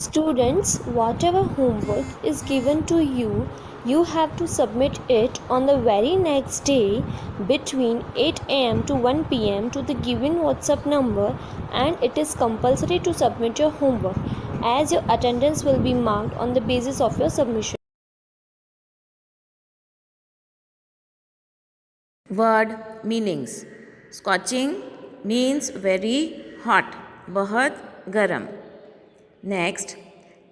Students, whatever homework is given to you, you have to submit it on the very next day between 8 am to 1 pm to the given WhatsApp number, and it is compulsory to submit your homework as your attendance will be marked on the basis of your submission. Word meanings. Scorching means very hot, बहुत गरम. Next,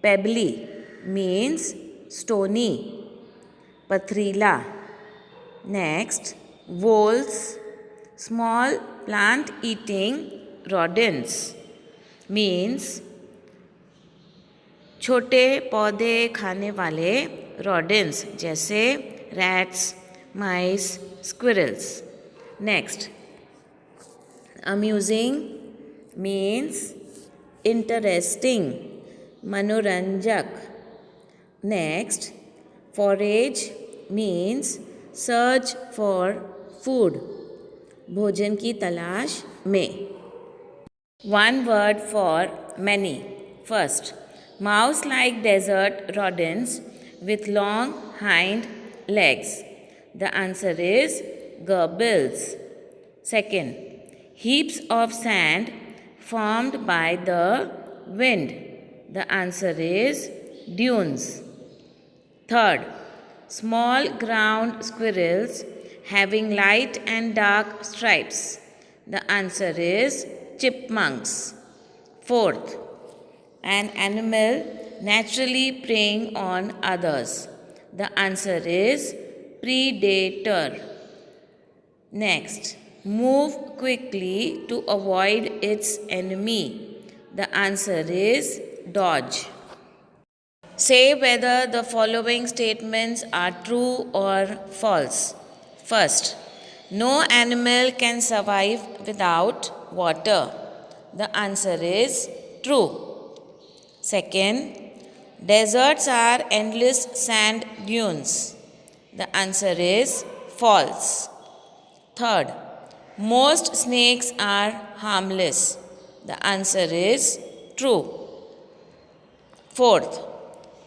pebbly means stony, पथरीला. Next, voles, small plant eating rodents, means छोटे पौधे खाने वाले rodents जैसे rats, mice, squirrels. Next, amusing means interesting, manoranjak. Next, forage means search for food, भोजन की तलाश में. One word for many. First, mouse-like desert rodents with long hind legs. The answer is gerbils. Second, heaps of sand formed by the wind. The answer is dunes. Third, small ground squirrels having light and dark stripes. The answer is chipmunks. Fourth, an animal naturally preying on others. The answer is predator. Next, move quickly to avoid its enemy. The answer is dodge. Say whether the following statements are true or false. First, no animal can survive without water. The answer is true. Second, deserts are endless sand dunes. The answer is false. Third, most snakes are harmless. The answer is true. Fourth,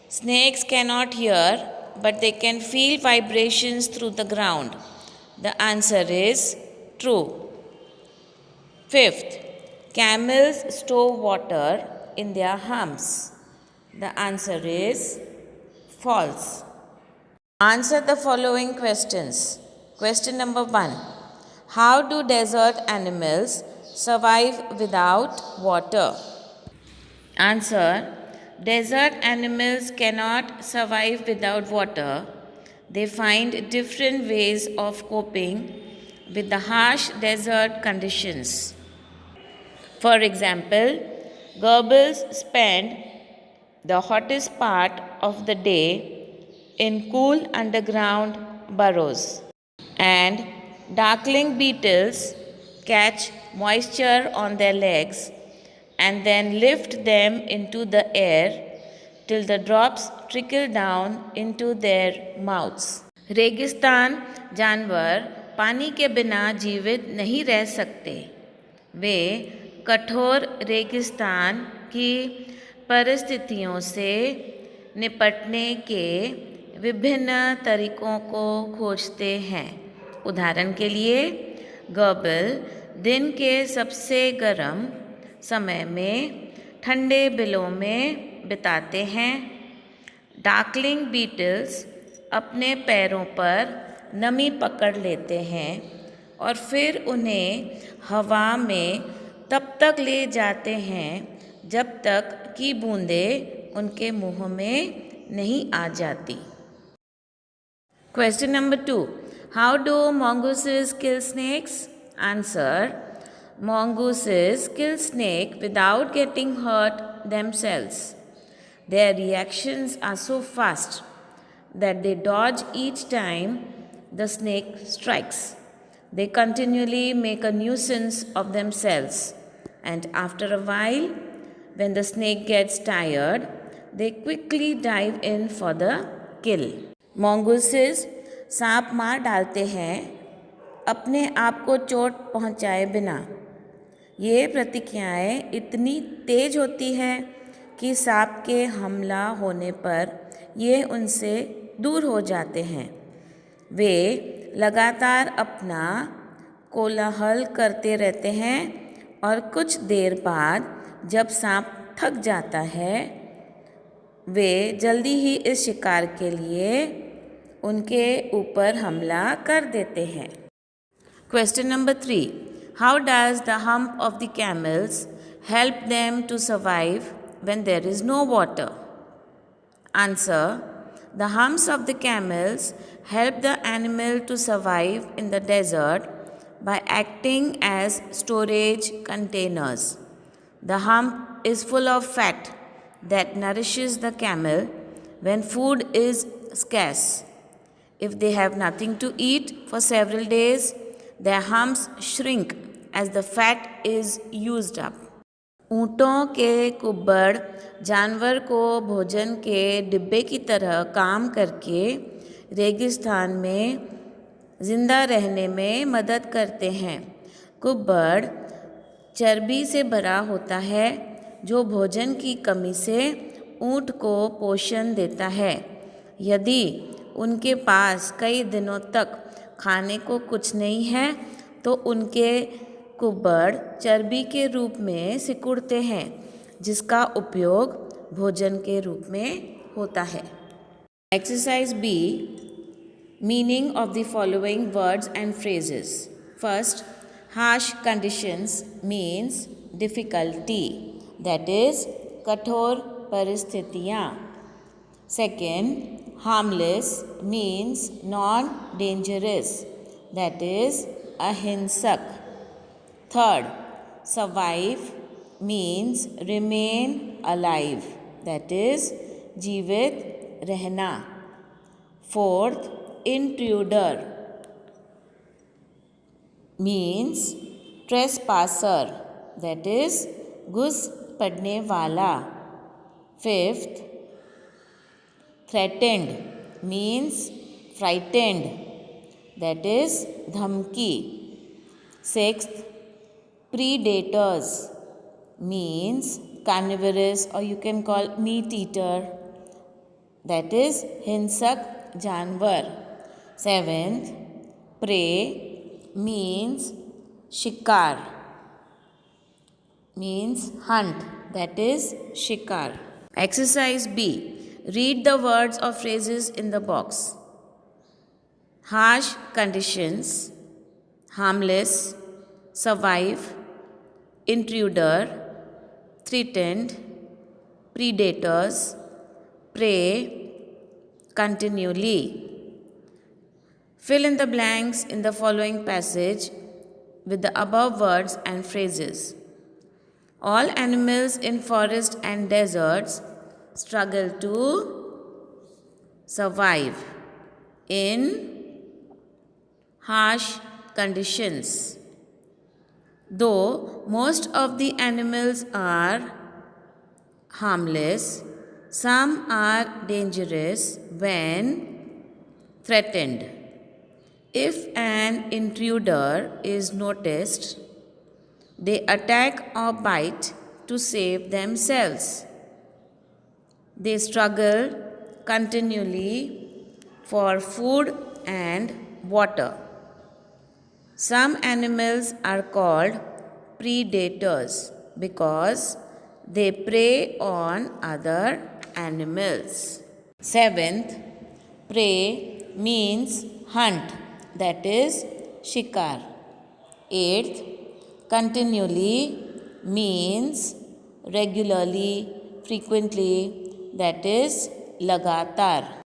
snakes cannot hear, but they can feel vibrations through the ground. The answer is true. Fifth, camels store water in their humps. The answer is false. Answer the following questions. Question number 1. How do desert animals survive without water? Answer. Desert animals cannot survive without water. They find different ways of coping with the harsh desert conditions. For example, gerbils spend the hottest part of the day in cool underground burrows, and darkling beetles catch moisture on their legs and then lift them into the air till the drops trickle down into their mouths. रेगिस्तान जानवर पानी के बिना जीवित नहीं रह सकते. वे कठोर रेगिस्तान की परिस्थितियों से निपटने के विभिन्न तरीकों को खोजते हैं. उदाहरण के लिए, गर्बिल दिन के सबसे गर्म समय में ठंडे बिलों में बिताते हैं. डार्कलिंग बीटल्स अपने पैरों पर नमी पकड़ लेते हैं और फिर उन्हें हवा में तब तक ले जाते हैं जब तक कि बूंदें उनके मुंह में नहीं आ जाती. Question number 2. How do mongooses kill snakes? Answer. Mongooses kill snake without getting hurt themselves. Their reactions are so fast that they dodge each time the snake strikes. They continually make a nuisance of themselves, and after a while, when the snake gets tired, they quickly dive in for the kill. Mongooses सांप मार डालते हैं अपने आप को चोट पहुंचाए बिना. ये प्रतिक्रियाएं इतनी तेज होती हैं कि सांप के हमला होने पर ये उनसे दूर हो जाते हैं। वे लगातार अपना कोलाहल करते रहते हैं और कुछ देर बाद जब सांप थक जाता है वे जल्दी ही इस शिकार के लिए उनके ऊपर हमला कर देते हैं। Question number 3. How does the hump of the camels help them to survive when there is no water? Answer. The humps of the camels help the animal to survive in the desert by acting as storage containers. The hump is full of fat that nourishes the camel when food is scarce. If they have nothing to eat for several days, their humps shrink as the fat is used up. ऊँटों के कुब्बड़ जानवर को भोजन के डिब्बे की तरह काम करके रेगिस्तान में ज़िंदा रहने में मदद करते हैं। कुब्बड़ चर्बी से भरा होता है जो भोजन की कमी से ऊँट को पोषण देता है। यदि उनके पास कई दिनों तक खाने को कुछ नहीं है तो उनके कुब्बड़ चर्बी के रूप में सिकुड़ते हैं जिसका उपयोग भोजन के रूप में होता है। Exercise B, meaning of the following words and phrases. First, harsh conditions means difficulty, that is कठोर परिस्थितियाँ। Second, harmless means non dangerous, that is अहिंसक। Third, survive means remain alive, that is जीवित रहना। Fourth, intruder means trespasser, that is घुस पड़ने वाला। Fifth, threatened means frightened, that is धमकी। Sixth, predators means carnivorous or you can call meat eater, that is हिंसक जानवर। Seventh, prey means शिकार, means hunt, that is शिकार। Exercise B. Read the words or phrases in the box. Harsh conditions, harmless, survive, intruder, threatened, predators, prey, continually. Fill in the blanks in the following passage with the above words and phrases. All animals in forests and deserts struggle to survive in harsh conditions. Though most of the animals are harmless, some are dangerous when threatened. If an intruder is noticed, they attack or bite to save themselves. They struggle continually for food and water. Some animals are called predators because they prey on other animals. Seventh, prey means hunt, that is shikar. Eighth, continually means regularly, frequently, that is लगातार।